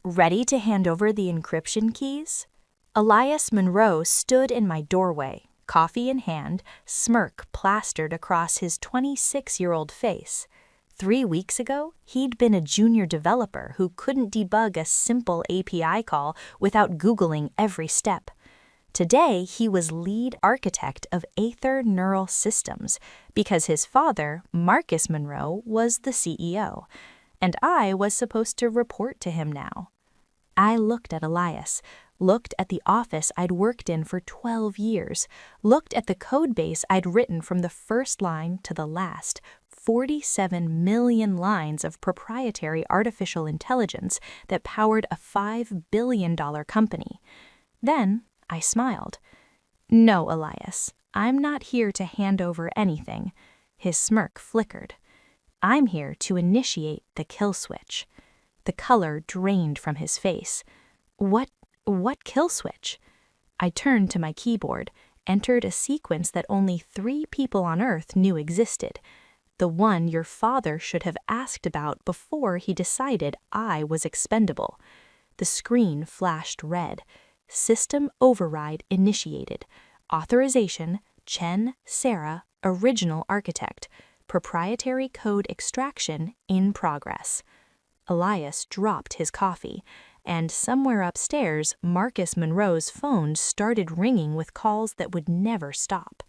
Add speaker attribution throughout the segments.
Speaker 1: Ready to hand over the encryption keys? Elias Monroe stood in my doorway, coffee in hand, smirk plastered across his 26-year-old face. 3 weeks ago, he'd been a junior developer who couldn't debug a simple API call without Googling every step. Today, he was lead architect of Aether Neural Systems because his father, Marcus Monroe, was the CEO, and I was supposed to report to him now. I looked at Elias, looked at the office I'd worked in for 12 years, looked at the code base I'd written from the first line to the last, 47 million lines of proprietary artificial intelligence that powered a $5 billion company. Then I smiled. No, Elias, I'm not here to hand over anything. His smirk flickered. I'm here to initiate the kill switch. The color drained from his face. What kill switch? I turned to my keyboard, entered a sequence that only 3 people on Earth knew existed. The one your father should have asked about before he decided I was expendable. The screen flashed red. System override initiated. Authorization, Chen Sarah, original architect. Proprietary code extraction in progress. Elias dropped his coffee, and somewhere upstairs, Marcus Monroe's phone started ringing with calls that would never stop.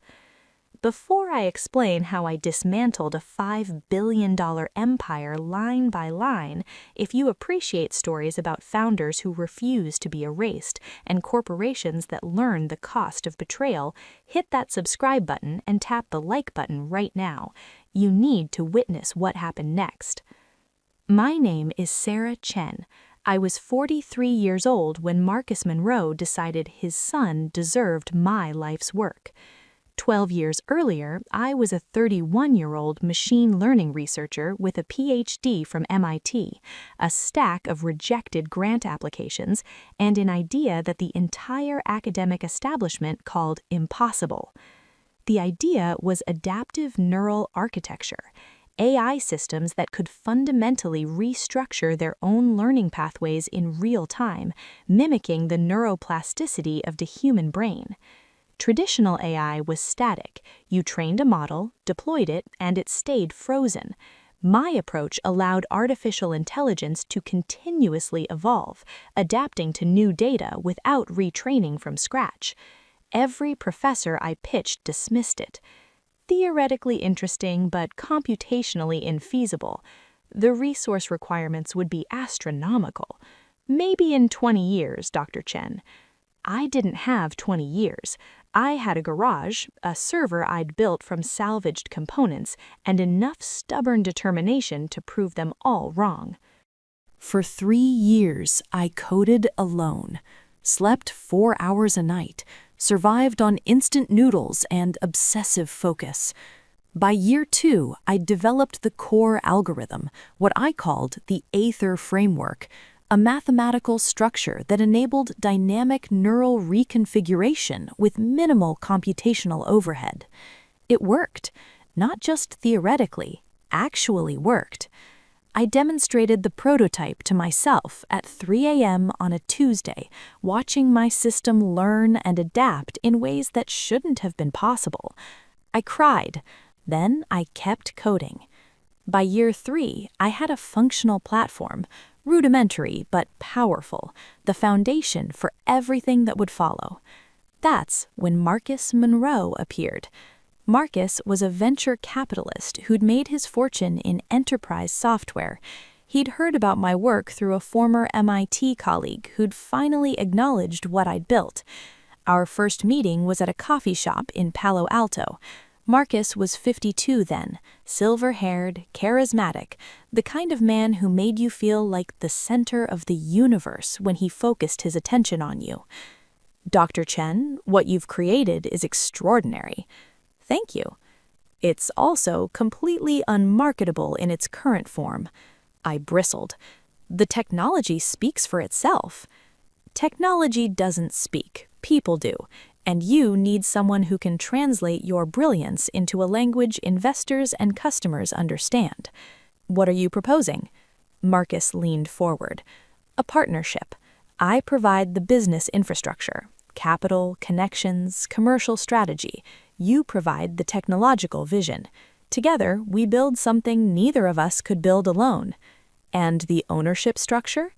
Speaker 1: Before I explain how I dismantled a $5 billion empire line by line, if you appreciate stories about founders who refuse to be erased and corporations that learn the cost of betrayal, hit that subscribe button and tap the like button right now. You need to witness what happened next. My name is Sarah Chen. I was 43 years old when Marcus Monroe decided his son deserved my life's work. 12 years earlier, I was a 31-year-old machine learning researcher with a PhD from MIT, a stack of rejected grant applications, and an idea that the entire academic establishment called impossible. The idea was adaptive neural architecture, AI systems that could fundamentally restructure their own learning pathways in real time, mimicking the neuroplasticity of the human brain. Traditional AI was static. You trained a model, deployed it, and it stayed frozen. My approach allowed artificial intelligence to continuously evolve, adapting to new data without retraining from scratch. Every professor I pitched dismissed it. Theoretically interesting, but computationally infeasible. The resource requirements would be astronomical. Maybe in 20 years, Dr. Chen. I didn't have 20 years. I had a garage, a server I'd built from salvaged components, and enough stubborn determination to prove them all wrong. For 3 years, I coded alone, slept 4 hours a night, survived on instant noodles and obsessive focus. By year 2, I developed the core algorithm, what I called the Aether framework, a mathematical structure that enabled dynamic neural reconfiguration with minimal computational overhead. It worked, not just theoretically, actually worked. I demonstrated the prototype to myself at 3 a.m. on a Tuesday, watching my system learn and adapt in ways that shouldn't have been possible. I cried. Then I kept coding. By year 3, I had a functional platform, rudimentary but powerful, the foundation for everything that would follow. That's when Marcus Monroe appeared. Marcus was a venture capitalist who'd made his fortune in enterprise software. He'd heard about my work through a former MIT colleague who'd finally acknowledged what I'd built. Our first meeting was at a coffee shop in Palo Alto. Marcus was 52 then, silver-haired, charismatic, the kind of man who made you feel like the center of the universe when he focused his attention on you. Dr. Chen, what you've created is extraordinary. Thank you. It's also completely unmarketable in its current form. I bristled. The technology speaks for itself. Technology doesn't speak, people do. And you need someone who can translate your brilliance into a language investors and customers understand. What are you proposing? Marcus leaned forward. A partnership. I provide the business infrastructure, capital, connections, commercial strategy. You provide the technological vision. Together, we build something neither of us could build alone. And the ownership structure?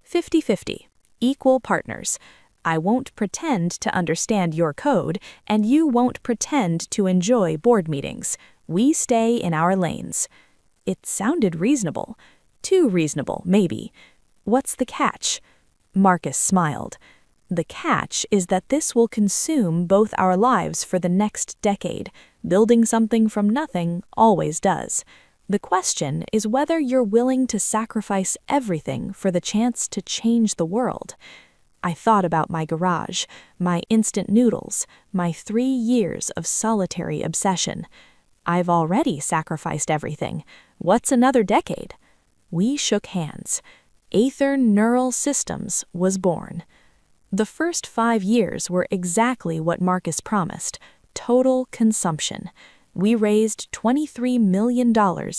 Speaker 1: 50-50. Equal partners. I won't pretend to understand your code, and you won't pretend to enjoy board meetings. We stay in our lanes. It sounded reasonable. Too reasonable, maybe. What's the catch? Marcus smiled. The catch is that this will consume both our lives for the next decade. Building something from nothing always does. The question is whether you're willing to sacrifice everything for the chance to change the world. I thought about my garage, my instant noodles, my 3 years of solitary obsession. I've already sacrificed everything. What's another decade? We shook hands. Aether Neural Systems was born. The first 5 years were exactly what Marcus promised: total consumption. We raised $23 million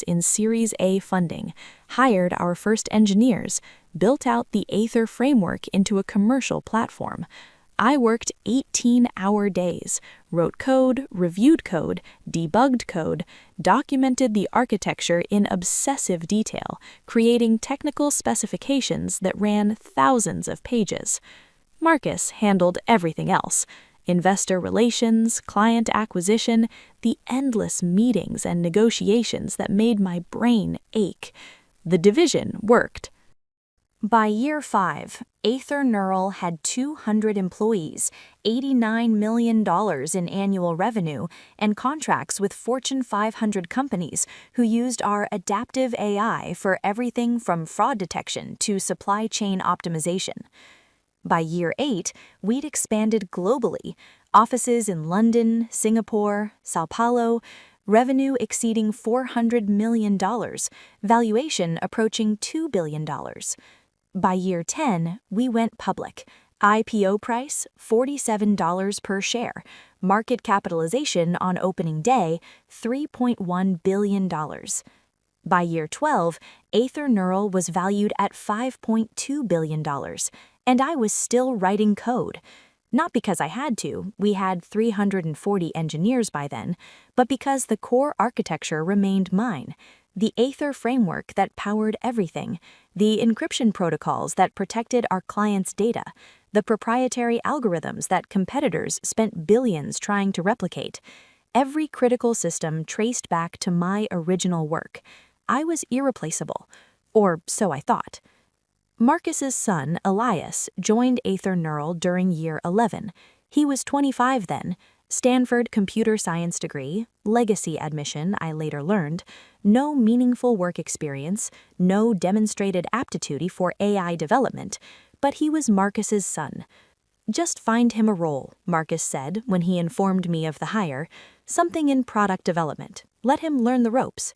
Speaker 1: in Series A funding, hired our first engineers, built out the Aether framework into a commercial platform. I worked 18-hour days, wrote code, reviewed code, debugged code, documented the architecture in obsessive detail, creating technical specifications that ran thousands of pages. Marcus handled everything else: investor relations, client acquisition, the endless meetings and negotiations that made my brain ache. The division worked. By year 5, Aether Neural had 200 employees, $89 million in annual revenue, and contracts with Fortune 500 companies who used our adaptive AI for everything from fraud detection to supply chain optimization. By year 8, we'd expanded globally, offices in London, Singapore, Sao Paulo, revenue exceeding $400 million, valuation approaching $2 billion. By year 10, we went public. IPO price, $47 per share. Market capitalization on opening day, $3.1 billion. By year 12, Aether Neural was valued at $5.2 billion, and I was still writing code. Not because I had to, we had 340 engineers by then, but because the core architecture remained mine. The Aether framework that powered everything, the encryption protocols that protected our clients' data, the proprietary algorithms that competitors spent billions trying to replicate. Every critical system traced back to my original work. I was irreplaceable, or so I thought. Marcus's son, Elias, joined Aether Neural during year 11. He was 25 then. Stanford computer science degree, legacy admission, I later learned, no meaningful work experience, no demonstrated aptitude for AI development, but he was Marcus's son. Just find him a role, Marcus said when he informed me of the hire, something in product development. Let him learn the ropes.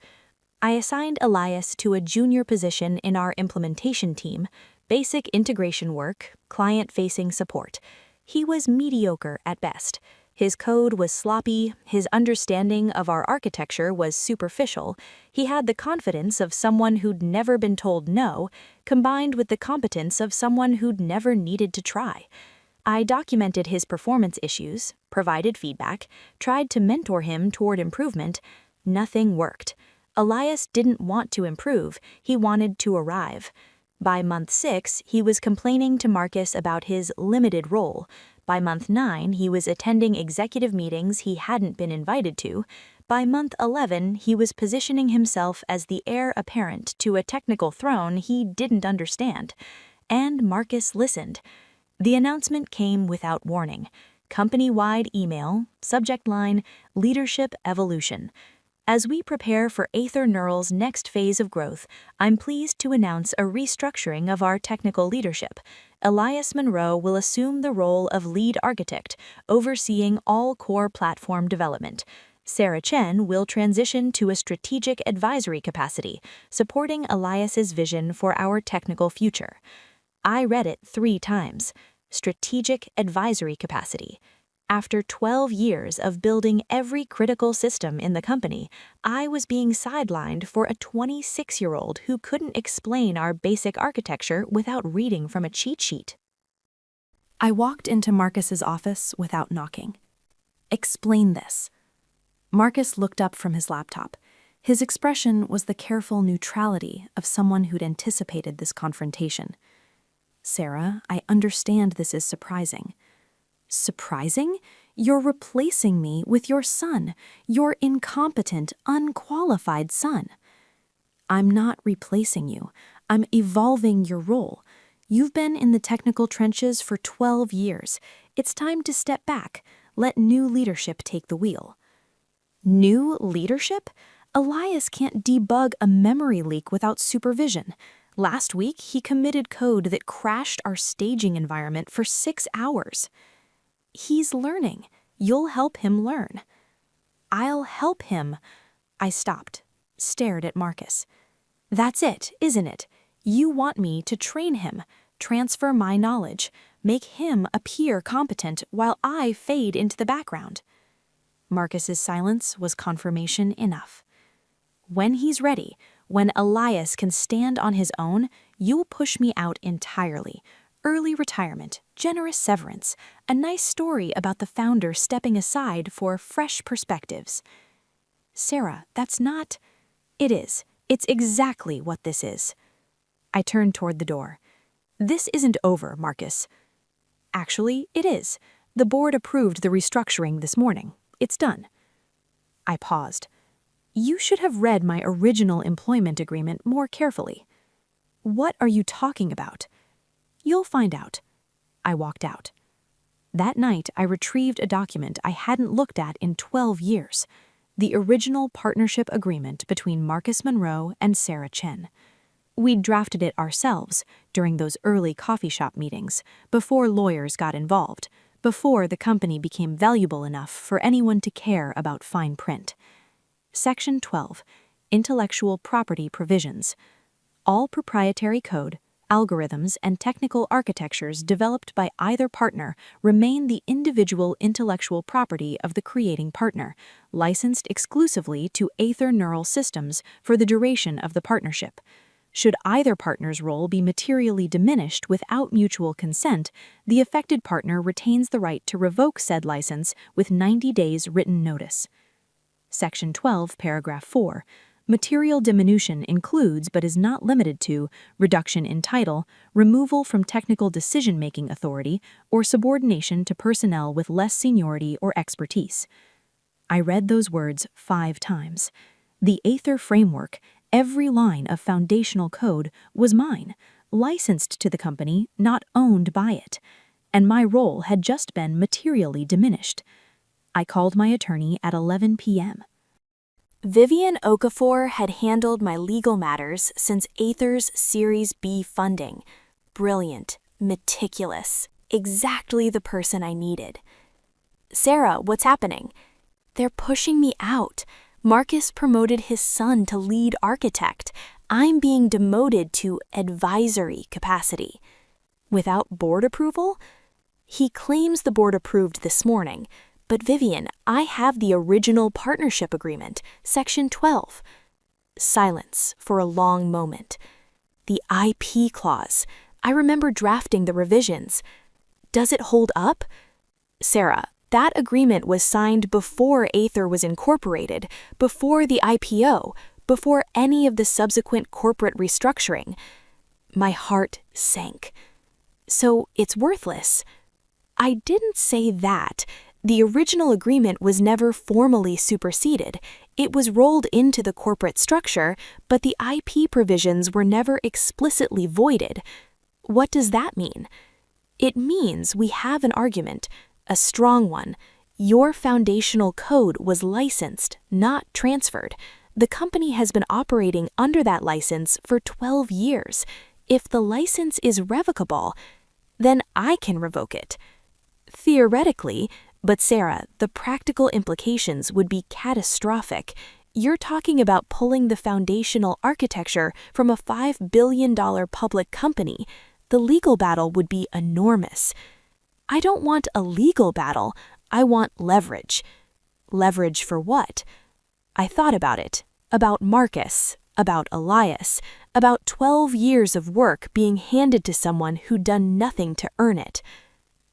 Speaker 1: I assigned Elias to a junior position in our implementation team, basic integration work, client-facing support. He was mediocre at best. His code was sloppy, his understanding of our architecture was superficial, he had the confidence of someone who'd never been told no, combined with the competence of someone who'd never needed to try. I documented his performance issues, provided feedback, tried to mentor him toward improvement. Nothing worked. Elias didn't want to improve, he wanted to arrive. By month 6, he was complaining to Marcus about his limited role. By month 9, he was attending executive meetings he hadn't been invited to. By month 11, he was positioning himself as the heir apparent to a technical throne he didn't understand. And Marcus listened. The announcement came without warning. Company-wide email, subject line, Leadership Evolution. As we prepare for Aether Neural's next phase of growth, I'm pleased to announce a restructuring of our technical leadership. Elias Monroe will assume the role of lead architect, overseeing all core platform development. Sarah Chen will transition to a strategic advisory capacity, supporting Elias's vision for our technical future. I read it 3 times. Strategic advisory capacity. After 12 years of building every critical system in the company, I was being sidelined for a 26-year-old who couldn't explain our basic architecture without reading from a cheat sheet. I walked into Marcus's office without knocking. "Explain this." Marcus looked up from his laptop. His expression was the careful neutrality of someone who'd anticipated this confrontation. "Sarah, I understand this is surprising." "Surprising? You're replacing me with your son, your incompetent, unqualified son." "I'm not replacing you. I'm evolving your role. You've been in the technical trenches for 12 years. It's time to step back. Let new leadership take the wheel." New leadership? Elias can't debug a memory leak without supervision. Last week, he committed code that crashed our staging environment for 6 hours. "He's learning. You'll help him learn." "I'll help him." I stopped, stared at Marcus. "That's it, isn't it? You want me to train him, transfer my knowledge, make him appear competent while I fade into the background." Marcus's silence was confirmation enough. "When he's ready, when Elias can stand on his own, you'll push me out entirely. Early retirement, generous severance, a nice story about the founder stepping aside for fresh perspectives." "Sarah, that's not—" "It is. It's exactly what this is." I turned toward the door. "This isn't over, Marcus." "Actually, it is. The board approved the restructuring this morning. It's done." I paused. "You should have read my original employment agreement more carefully." "What are you talking about?" "You'll find out." I walked out. That night, I retrieved a document I hadn't looked at in 12 years, the original partnership agreement between Marcus Monroe and Sarah Chen. We'd drafted it ourselves during those early coffee shop meetings, before lawyers got involved, before the company became valuable enough for anyone to care about fine print. Section 12, Intellectual Property Provisions. All proprietary code, algorithms, and technical architectures developed by either partner remain the individual intellectual property of the creating partner, licensed exclusively to Aether Neural Systems for the duration of the partnership. Should either partner's role be materially diminished without mutual consent, the affected partner retains the right to revoke said license with 90 days written notice. Section 12, Paragraph 4. Material diminution includes but is not limited to reduction in title, removal from technical decision-making authority, or subordination to personnel with less seniority or expertise. I read those words 5 times. The Aether framework, every line of foundational code, was mine, licensed to the company, not owned by it, and my role had just been materially diminished. I called my attorney at 11 p.m. Vivian Okafor had handled my legal matters since Aether's Series B funding. Brilliant, meticulous, exactly the person I needed. "Sarah, what's happening?" "They're pushing me out. Marcus promoted his son to lead architect. I'm being demoted to advisory capacity." "Without board approval?" "He claims the board approved this morning. But Vivian, I have the original partnership agreement, Section 12. Silence for a long moment. The IP clause. I remember drafting the revisions. Does it hold up? "Sarah, that agreement was signed before Aether was incorporated, before the IPO, before any of the subsequent corporate restructuring." My heart sank. "So it's worthless." "I didn't say that. The original agreement was never formally superseded. It was rolled into the corporate structure, but the IP provisions were never explicitly voided." "What does that mean?" "It means we have an argument, a strong one. Your foundational code was licensed, not transferred. The company has been operating under that license for 12 years. If the license is revocable, then I can revoke it." "Theoretically, but Sarah, the practical implications would be catastrophic. You're talking about pulling the foundational architecture from a $5 billion public company. The legal battle would be enormous." "I don't want a legal battle. I want leverage. Leverage for what? I thought about it. About Marcus. About Elias. About 12 years of work being handed to someone who'd done nothing to earn it.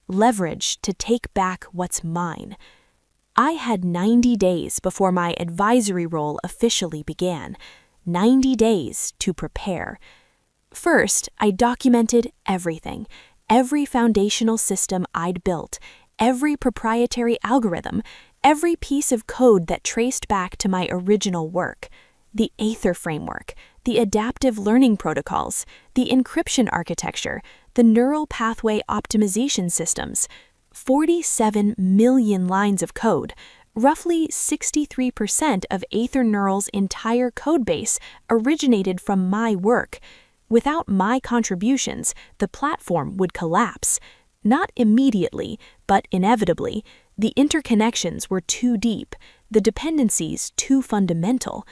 Speaker 1: Leverage to take back what's mine. I had 90 days before my advisory role officially began. 90 days to prepare. First, I documented everything. Every foundational system I'd built. Every proprietary algorithm. Every piece of code that traced back to my original work. The Aether framework. The adaptive learning protocols. The encryption architecture. The neural pathway optimization systems. 47 million lines of code. Roughly 63% of AetherNeural's entire codebase originated from my work. Without my contributions, the platform would collapse. Not immediately, but inevitably. The interconnections were too deep, the dependencies too fundamental.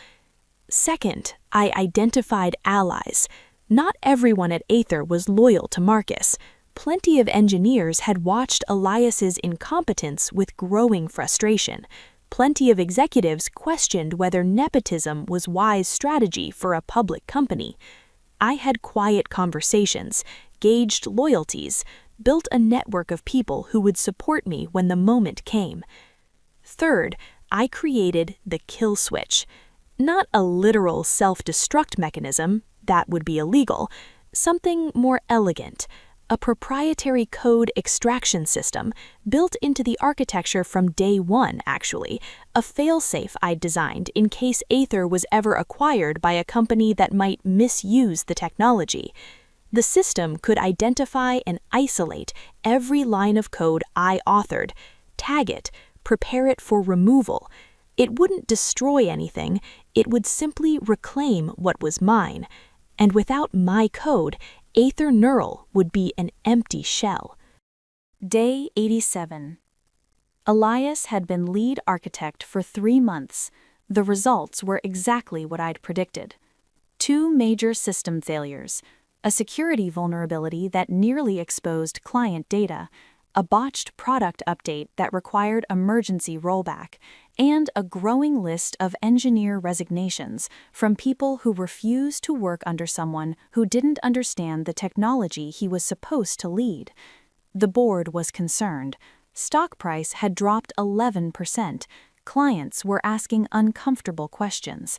Speaker 1: Second, I identified allies. Not everyone at Aether was loyal to Marcus. Plenty of engineers had watched Elias's incompetence with growing frustration. Plenty of executives questioned whether nepotism was wise strategy for a public company. I had quiet conversations, gauged loyalties, built a network of people who would support me when the moment came. Third, I created the kill switch. Not a literal self-destruct mechanism, that would be illegal. Something more elegant. A proprietary code extraction system, built into the architecture from day one, actually, a failsafe I'd designed in case Aether was ever acquired by a company that might misuse the technology. The system could identify and isolate every line of code I authored, tag it, prepare it for removal. It wouldn't destroy anything, it would simply reclaim what was mine. And without my code, AetherNeural would be an empty shell. Day 87. Elias had been lead architect for 3 months. The results were exactly what I'd predicted. 2 major system failures, a security vulnerability that nearly exposed client data, a botched product update that required emergency rollback, and a growing list of engineer resignations from people who refused to work under someone who didn't understand the technology he was supposed to lead. The board was concerned. Stock price had dropped 11%. Clients were asking uncomfortable questions.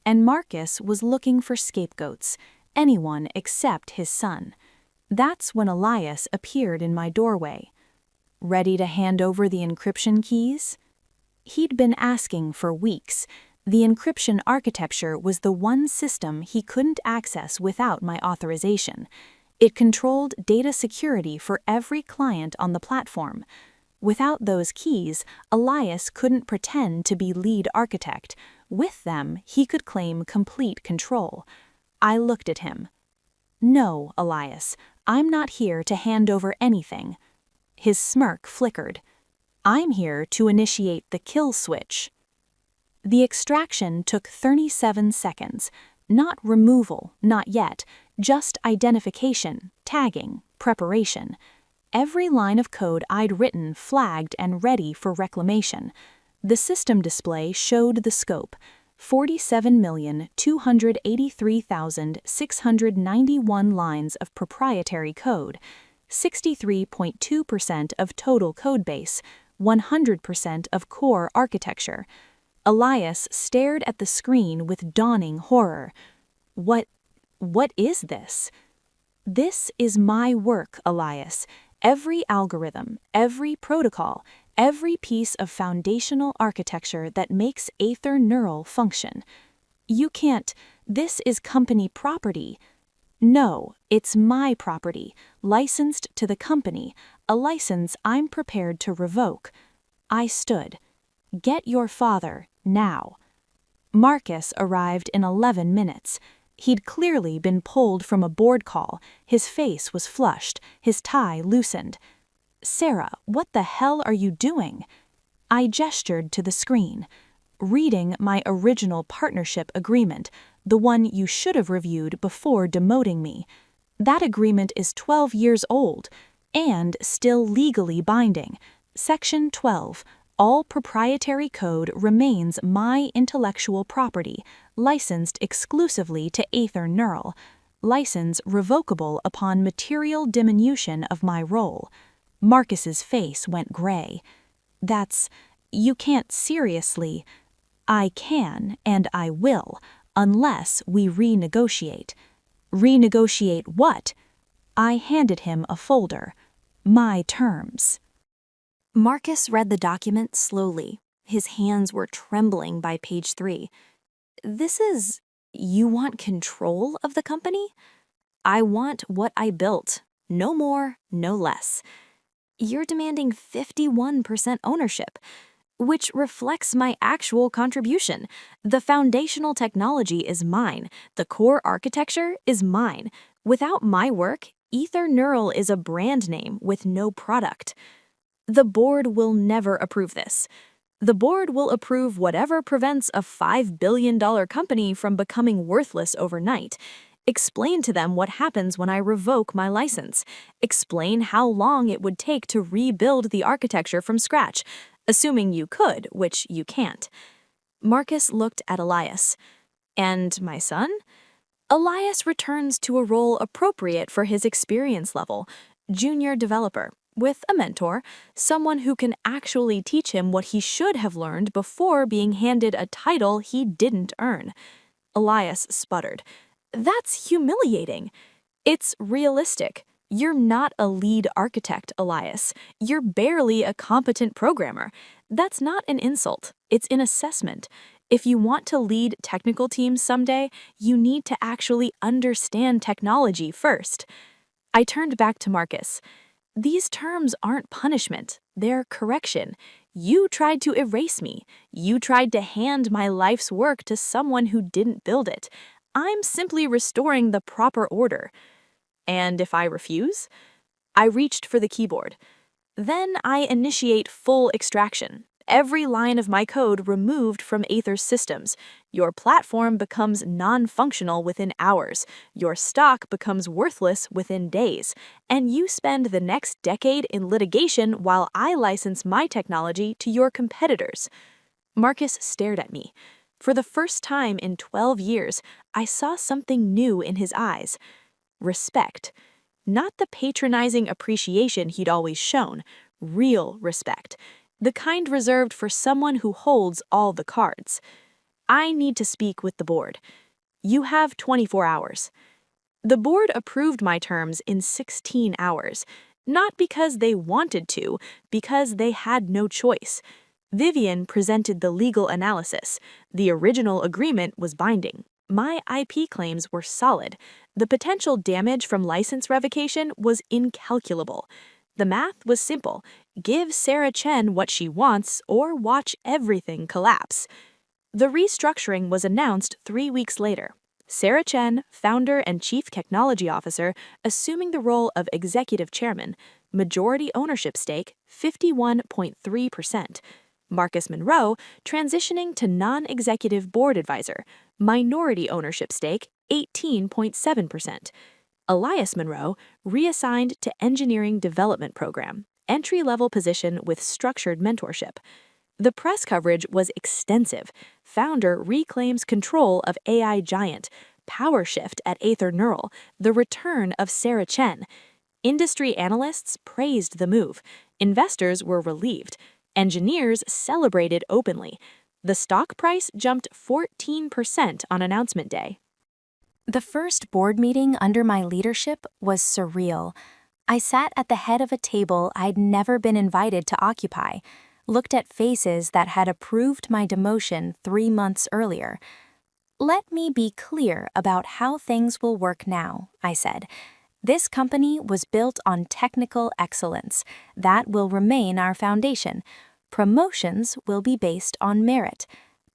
Speaker 1: And Marcus was looking for scapegoats, anyone except his son. That's when Elias appeared in my doorway. Ready to hand over the encryption keys? He'd been asking for weeks. The encryption architecture was the one system he couldn't access without my authorization. It controlled data security for every client on the platform. Without those keys, Elias couldn't pretend to be lead architect. With them, he could claim complete control. I looked at him. No, Elias, I'm not here to hand over anything. His smirk flickered. I'm here to initiate the kill switch. The extraction took 37 seconds. Not removal, not yet, just identification, tagging, preparation. Every line of code I'd written flagged and ready for reclamation. The system display showed the scope. 47,283,691 lines of proprietary code, 63.2% of total codebase, 100% of core architecture. Elias stared at the screen with dawning horror. What is this? This is my work, Elias. Every algorithm, every protocol, every piece of foundational architecture that makes AetherNeural function. You can't, this is company property. No, it's my property, licensed to the company, a license I'm prepared to revoke. I stood. Get your father, now. Marcus arrived in 11 minutes. He'd clearly been pulled from a board call. His face was flushed, his tie loosened. Sarah, what the hell are you doing? I gestured to the screen. Reading my original partnership agreement, the one you should have reviewed before demoting me. That agreement is 12 years old and still legally binding. Section 12. All proprietary code remains my intellectual property, licensed exclusively to Aether Neural. License revocable upon material diminution of my role. Marcus's face went gray. You can't seriously. I can and I will, unless we renegotiate. Renegotiate what? I handed him a folder. My terms. Marcus read the document slowly. His hands were trembling by page 3. You want control of the company? I want what I built. No more, no less. You're demanding 51% ownership, which reflects my actual contribution. The foundational technology is mine. The core architecture is mine. Without my work, Aether Neural is a brand name with no product. The board will never approve this. The board will approve whatever prevents a $5 billion company from becoming worthless overnight. Explain to them what happens when I revoke my license. Explain how long it would take to rebuild the architecture from scratch, assuming you could, which you can't. Marcus looked at Elias. And my son? Elias returns to a role appropriate for his experience level, junior developer, with a mentor, someone who can actually teach him what he should have learned before being handed a title he didn't earn. Elias sputtered. That's humiliating. It's realistic. You're not a lead architect, Elias. You're barely a competent programmer. That's not an insult. It's an assessment. If you want to lead technical teams someday, you need to actually understand technology first. I turned back to Marcus. These terms aren't punishment. They're correction. You tried to erase me. You tried to hand my life's work to someone who didn't build it. I'm simply restoring the proper order. And if I refuse? I reached for the keyboard. Then I initiate full extraction. Every line of my code removed from Aether's systems. Your platform becomes non-functional within hours. Your stock becomes worthless within days. And you spend the next decade in litigation while I license my technology to your competitors. Marcus stared at me. For the first time in 12 years, I saw something new in his eyes. Respect. Not the patronizing appreciation he'd always shown. Real respect. The kind reserved for someone who holds all the cards. I need to speak with the board. You have 24 hours. The board approved my terms in 16 hours. Not because they wanted to, because they had no choice. Vivian presented the legal analysis. The original agreement was binding. My IP claims were solid. The potential damage from license revocation was incalculable. The math was simple. Give Sarah Chen what she wants or watch everything collapse. The restructuring was announced 3 weeks later. Sarah Chen, founder and chief technology officer, assuming the role of executive chairman, majority ownership stake 51.3%. Marcus Monroe transitioning to non-executive board advisor, minority ownership stake 18.7%. Elias Monroe reassigned to engineering development program, entry-level position with structured mentorship. The press coverage was extensive. Founder reclaims control of AI giant, power shift at Aether Neural, the return of Sarah Chen. Industry analysts praised the move. Investors were relieved. Engineers celebrated openly. The stock price jumped 14% on announcement day. The first board meeting under my leadership was surreal. I sat at the head of a table I'd never been invited to occupy, looked at faces that had approved my demotion 3 months earlier. Let me be clear about how things will work now, I said. This company was built on technical excellence. That will remain our foundation. Promotions will be based on merit.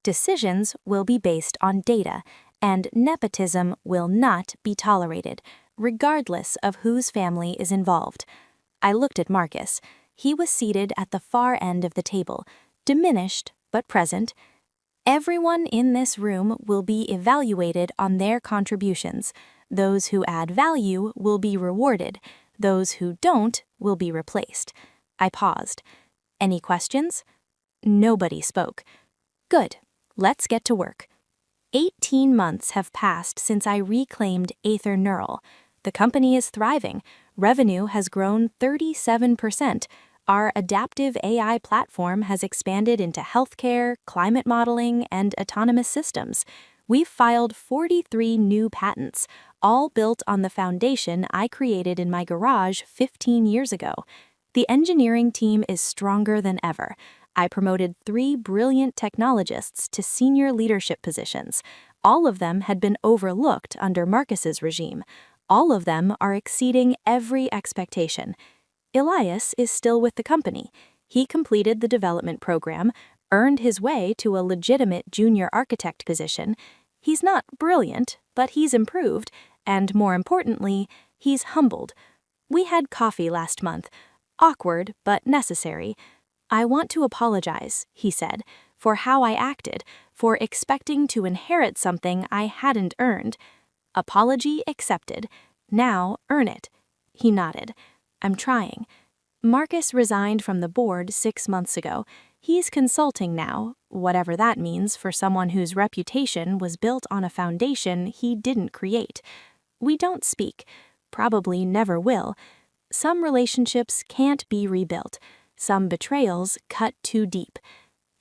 Speaker 1: Decisions will be based on data. And nepotism will not be tolerated, regardless of whose family is involved. I looked at Marcus. He was seated at the far end of the table, diminished but present. Everyone in this room will be evaluated on their contributions. Those who add value will be rewarded. Those who don't will be replaced. I paused. Any questions? Nobody spoke. Good. Let's get to work. 18 months have passed since I reclaimed Aether Neural. The company is thriving. Revenue has grown 37%. Our adaptive AI platform has expanded into healthcare, climate modeling, and autonomous systems. We've filed 43 new patents, all built on the foundation I created in my garage 15 years ago. The engineering team is stronger than ever. I promoted 3 brilliant technologists to senior leadership positions. All of them had been overlooked under Marcus's regime. All of them are exceeding every expectation. Elias is still with the company. He completed the development program, earned his way to a legitimate junior architect position. He's not brilliant, but he's improved, and more importantly, he's humbled. We had coffee last month. Awkward, but necessary. I want to apologize, he said, for how I acted, for expecting to inherit something I hadn't earned. Apology accepted. Now earn it. He nodded. I'm trying. Marcus resigned from the board 6 months ago. He's consulting now, whatever that means for someone whose reputation was built on a foundation he didn't create. We don't speak. Probably never will. Some relationships can't be rebuilt. Some betrayals cut too deep.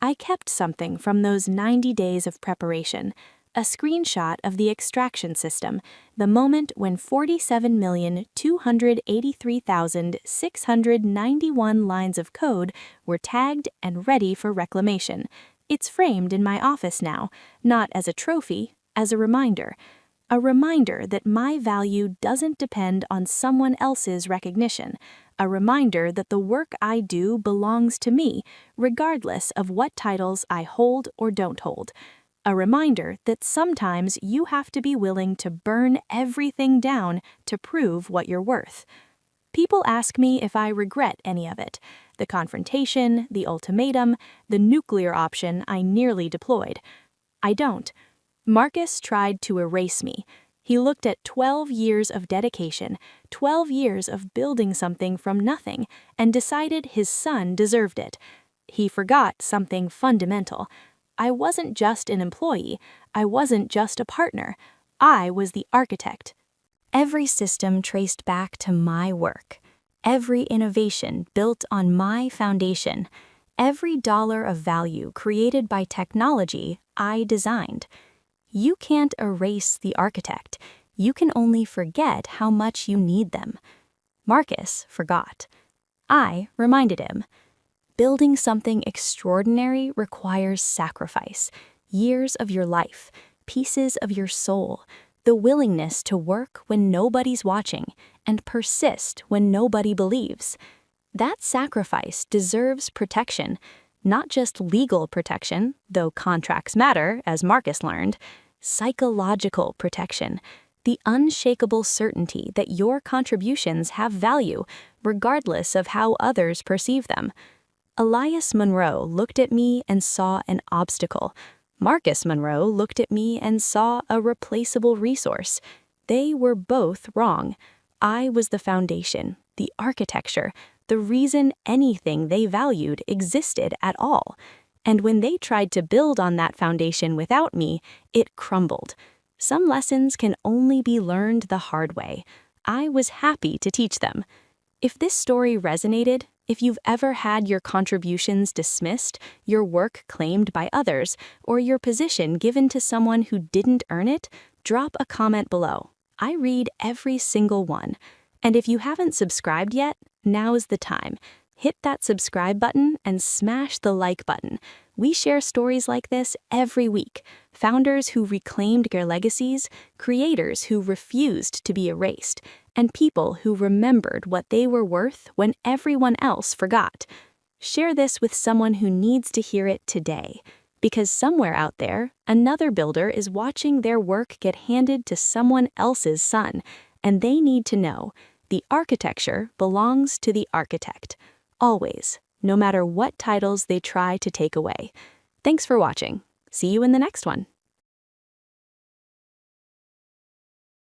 Speaker 1: I kept something from those 90 days of preparation, a screenshot of the extraction system, the moment when 47,283,691 lines of code were tagged and ready for reclamation. It's framed in my office now, not as a trophy, as a reminder. A reminder that my value doesn't depend on someone else's recognition. A reminder that the work I do belongs to me, regardless of what titles I hold or don't hold. A reminder that sometimes you have to be willing to burn everything down to prove what you're worth. People ask me if I regret any of it. The confrontation, the ultimatum, the nuclear option I nearly deployed. I don't. Marcus tried to erase me. He looked at 12 years of dedication, 12 years of building something from nothing, and decided his son deserved it. He forgot something fundamental. I wasn't just an employee. I wasn't just a partner. I was the architect. Every system traced back to my work. Every innovation built on my foundation. Every dollar of value created by technology I designed. You can't erase the architect. You can only forget how much you need them. Marcus forgot. I reminded him. Building something extraordinary requires sacrifice, years of your life, pieces of your soul, the willingness to work when nobody's watching and persist when nobody believes. That sacrifice deserves protection. Not just legal protection, though contracts matter, as Marcus learned, psychological protection, the unshakable certainty that your contributions have value, regardless of how others perceive them. Elias Monroe looked at me and saw an obstacle. Marcus Monroe looked at me and saw a replaceable resource. They were both wrong. I was the foundation, the architecture, the reason anything they valued existed at all. And when they tried to build on that foundation without me, it crumbled. Some lessons can only be learned the hard way. I was happy to teach them. If this story resonated, if you've ever had your contributions dismissed, your work claimed by others, or your position given to someone who didn't earn it, drop a comment below. I read every single one. And if you haven't subscribed yet, now's the time. Hit that subscribe button and smash the like button. We share stories like this every week. Founders who reclaimed their legacies, creators who refused to be erased, and people who remembered what they were worth when everyone else forgot. Share this with someone who needs to hear it today. Because somewhere out there, another builder is watching their work get handed to someone else's son, and they need to know the architecture belongs to the architect. Always, no matter what titles they try to take away. Thanks for watching. See you in the next one.